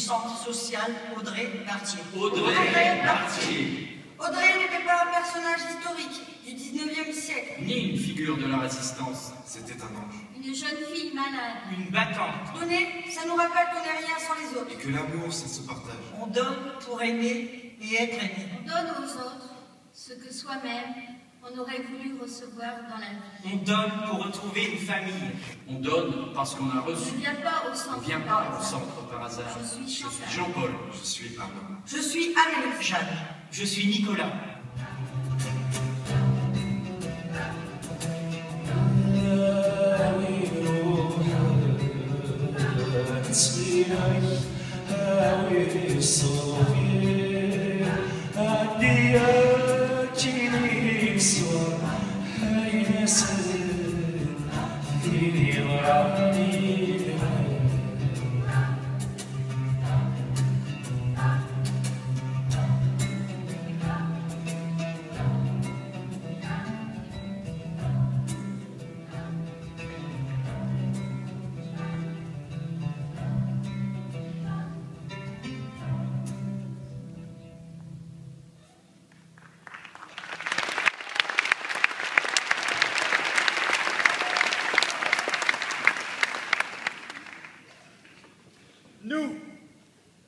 centre social Audrey Bartier. Audrey Bartier. Audrey n'était pas un personnage historique du 19e siècle. Ni une figure de la résistance. C'était un ange. Une jeune fille malade. Une battante. Donner, ça nous rappelle qu'on n'est rien sans les autres. Et que l'amour, ça se partage. On donne pour aimer et être aimé. On donne aux autres ce que soi-même on aurait voulu recevoir dans la vie. On donne pour retrouver une famille. On donne parce qu'on a On reçu. ne vient pas au On centre. ne vient pas au centre par hasard. Je suis Chantal. Jean-Paul. Je suis Arnaud. Je suis Amélie. Jeanne. Je suis Nicolas.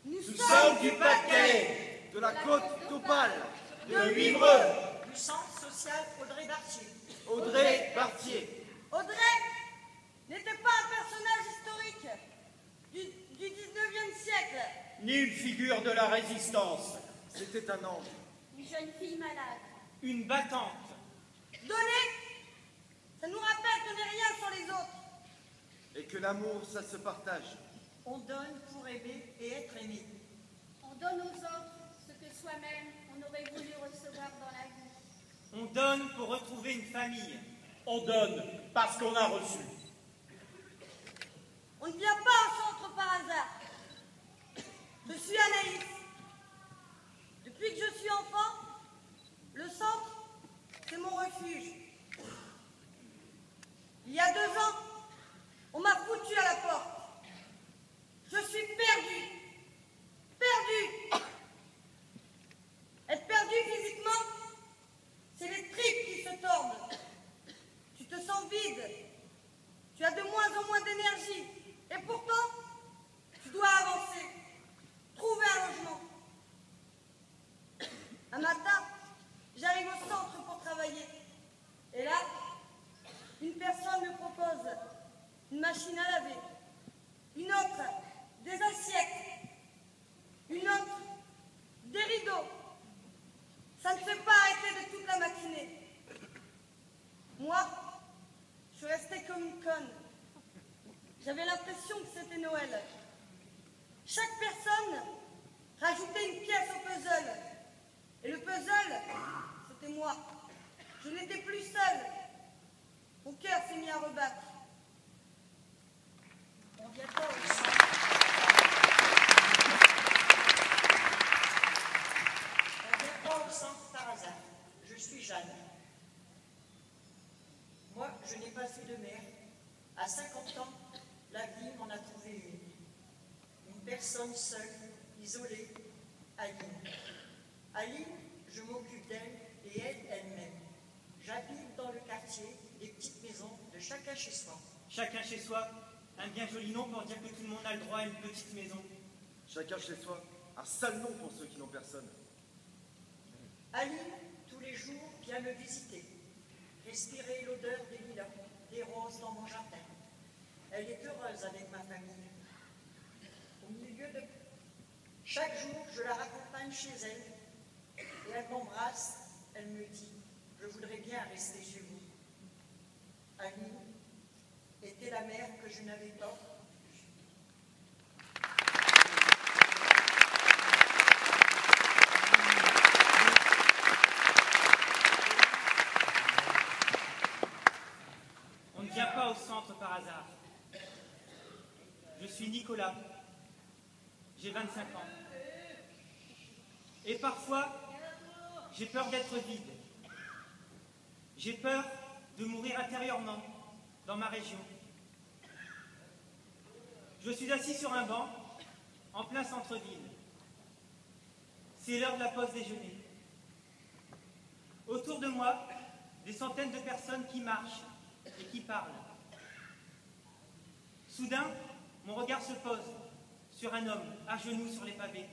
Nous sommes du Pas-de-Calais, de la côte d'Opale, de Vibreux, Du centre social Audrey Bartier. Audrey Bartier. Audrey n'était pas un personnage historique du 19e siècle. Ni une figure de la résistance. C'était un ange. Une jeune fille malade. Une battante. Donner, ça nous rappelle qu'on n'est rien sans les autres. Et que l'amour, ça se partage. On donne pour aimer et être aimé. On donne aux autres ce que soi-même on aurait voulu recevoir dans la vie. On donne pour retrouver une famille. On donne parce qu'on a reçu. On ne vient pas au centre par hasard. Je suis Anaïs. Depuis que je suis enfant, le centre, c'est mon refuge. Il y a 2 ans, on m'a foutu à la porte. Je suis perdue. Perdue. Être perdue physiquement, c'est les tripes qui se tordent. Tu te sens vide. Tu as de moins en moins d'énergie. Et pourtant, tu dois avancer. Trouver un logement. Un matin, j'arrive au centre pour travailler. Et là, une personne me propose une machine à laver. Une autre, des assiettes. Une autre, des rideaux. Ça ne fait pas arrêter de toute la matinée. Moi, je suis restée comme une conne. J'avais l'impression que c'était Noël. Chaque personne rajoutait une pièce au puzzle. Et le puzzle, c'était moi. Je n'étais plus seule. Mon cœur s'est mis à rebattre. On vient pas au centre. On vient pas au centre par hasard. Je suis Jeanne. Moi, je n'ai pas fait de mère. À 50 ans, la vie m'en a trouvé une. Une personne seule, isolée, Aline. Aline, je m'occupe d'elle et elle-même. J'habite dans le quartier des petites maisons de chacun chez soi. Chacun chez soi. Un bien joli nom pour dire que tout le monde a le droit à une petite maison. Chacun chez soi. Un sale nom pour ceux qui n'ont personne. Aline, tous les jours, vient me visiter. Respirer l'odeur des lilas, des roses dans mon jardin. Elle est heureuse avec ma famille. Au milieu de... Chaque jour, je la raccompagne chez elle. Et elle m'embrasse, elle me dit « Je voudrais bien rester chez vous ». Aline était la mère que je n'avais pas. On ne vient pas au centre par hasard. Je suis Nicolas. J'ai 25 ans. Et parfois, j'ai peur d'être vide. J'ai peur de mourir intérieurement, dans ma région. Je suis assis sur un banc, en plein centre-ville. C'est l'heure de la pause déjeuner. Autour de moi, des centaines de personnes qui marchent et qui parlent. Soudain, mon regard se pose sur un homme à genoux sur les pavés.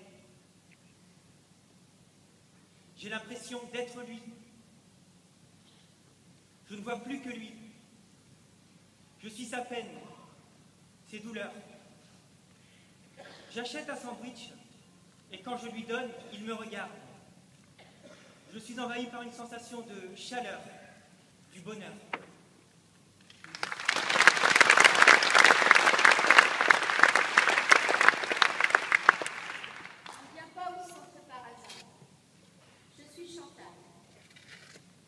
J'ai l'impression d'être lui. Je ne vois plus que lui. Je suis sa peine, ses douleurs. J'achète un sandwich et quand je lui donne, il me regarde. Je suis envahi par une sensation de chaleur, du bonheur. On ne vient pas au centre par hasard. Je suis Chantal.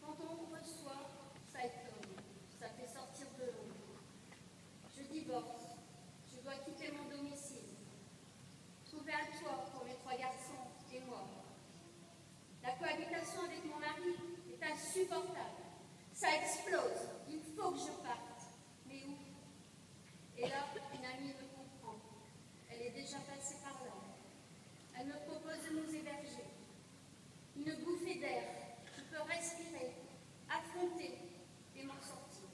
Quand on me reçoit, ça étonne, ça fait sortir de l'eau. Je divorce, je dois quitter mon domicile. Trouver un toit pour mes 3 garçons et moi. La cohabitation avec mon mari est insupportable. Ça explose, il faut que je parte. Mais où? Et là, une amie me comprend. Elle est déjà passée par là. Elle me propose de nous héberger. Une bouffée d'air, je peux respirer, affronter et m'en sortir.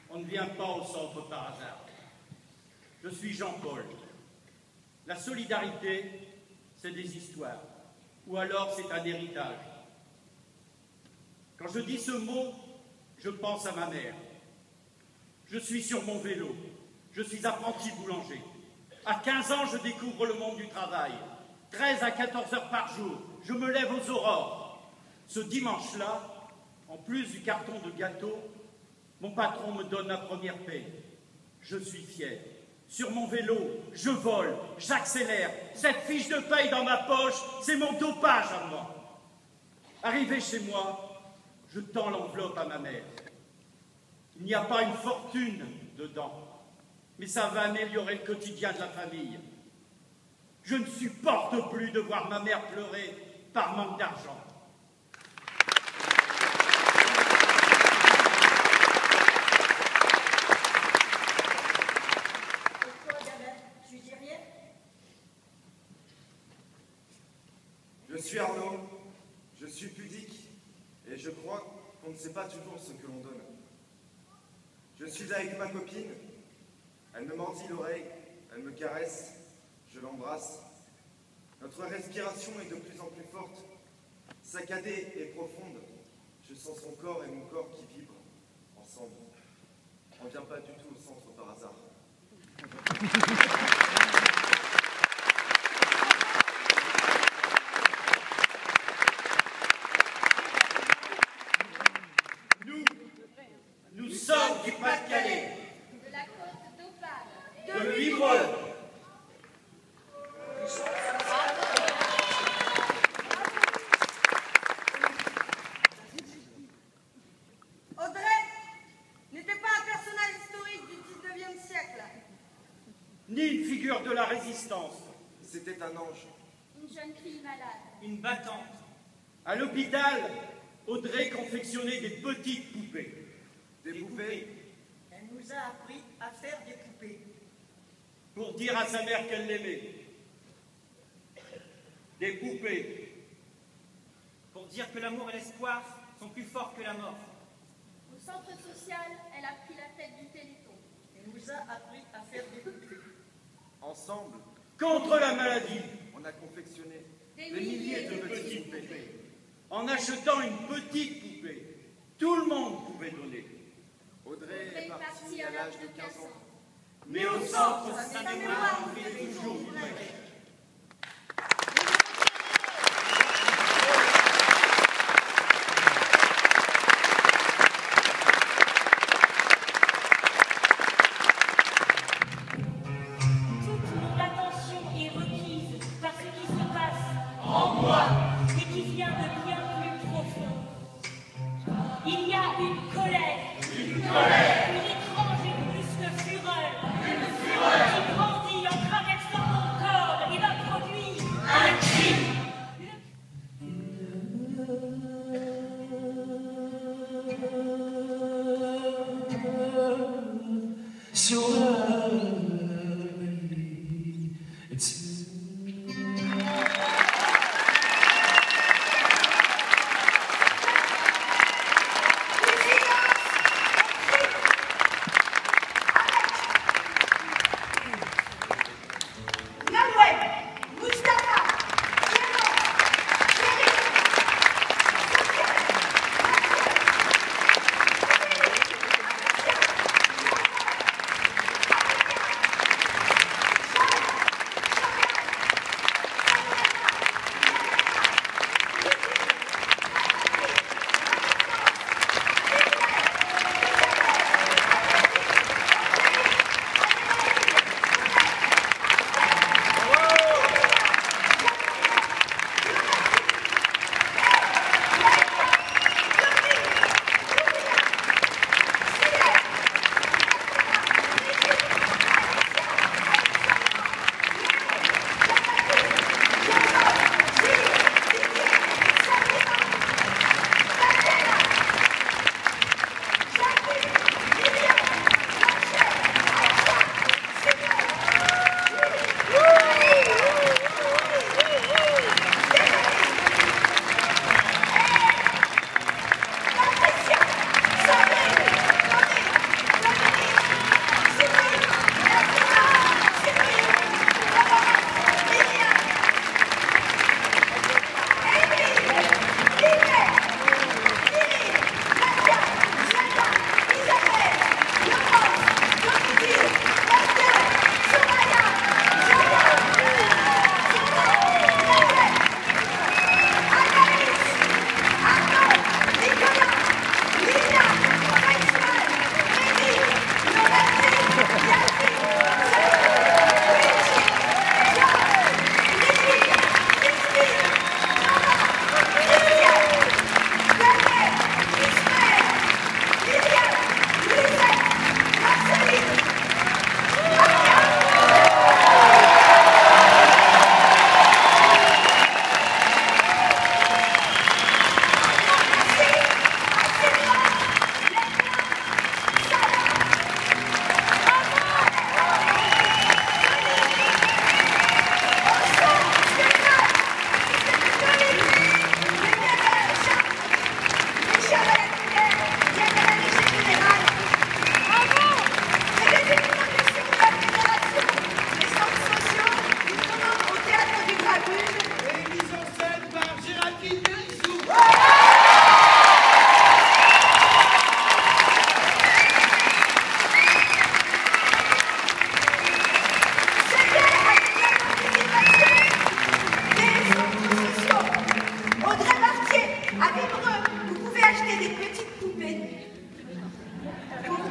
On ne vient pas au centre par hasard. Je suis Jean-Paul. La solidarité, c'est des histoires, ou alors c'est un héritage. Quand je dis ce mot, je pense à ma mère. Je suis sur mon vélo, je suis apprenti boulanger. À 15 ans, je découvre le monde du travail. 13 à 14 heures par jour, je me lève aux aurores. Ce dimanche-là, en plus du carton de gâteau, mon patron me donne ma première paie. Je suis fier. Sur mon vélo, je vole, j'accélère. Cette fiche de paye dans ma poche, c'est mon dopage à moi. Arrivé chez moi, je tends l'enveloppe à ma mère. Il n'y a pas une fortune dedans, mais ça va améliorer le quotidien de la famille. Je ne supporte plus de voir ma mère pleurer par manque d'argent. Je suis Arnaud, je suis pudique, et je crois qu'on ne sait pas toujours ce que l'on donne. Je suis avec ma copine, elle me mordit l'oreille, elle me caresse, je l'embrasse. Notre respiration est de plus en plus forte, saccadée et profonde. Je sens son corps et mon corps qui vibrent ensemble. On ne vient pas du tout au centre par hasard. Nous sommes du Pas-de-Calais, De la côte d'Opale, de Vibreux. Audrey n'était pas un personnage historique du 19e siècle. Ni une figure de la résistance. C'était un ange. une jeune fille malade. Une battante. À l'hôpital, Audrey confectionnait des petites poupées. Des poupées. Elle nous a appris à faire des poupées. Pour dire à sa mère qu'elle l'aimait. Des poupées. Pour dire que l'amour et l'espoir sont plus forts que la mort. Au centre social, elle a pris la tête du Téléthon. Elle nous a appris à faire des poupées. Ensemble, Contre la maladie. on a confectionné Des Milliers de petites poupées. En achetant une petite poupée, tout le monde pouvait donner. Audrey est partie à l'âge de 15 ans. Mais au centre, Sa ça mémoire nous fait toujours vibrer. Toute mon attention est requise par ce qui se passe en moi et qui vient de bien plus profond. Il y a une colère, une étrange et brusque fureur, qui grandit en traversant mon corps et va produire un cri. Pour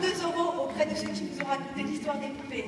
2 € auprès de ceux qui vous ont raconté l'histoire des poupées.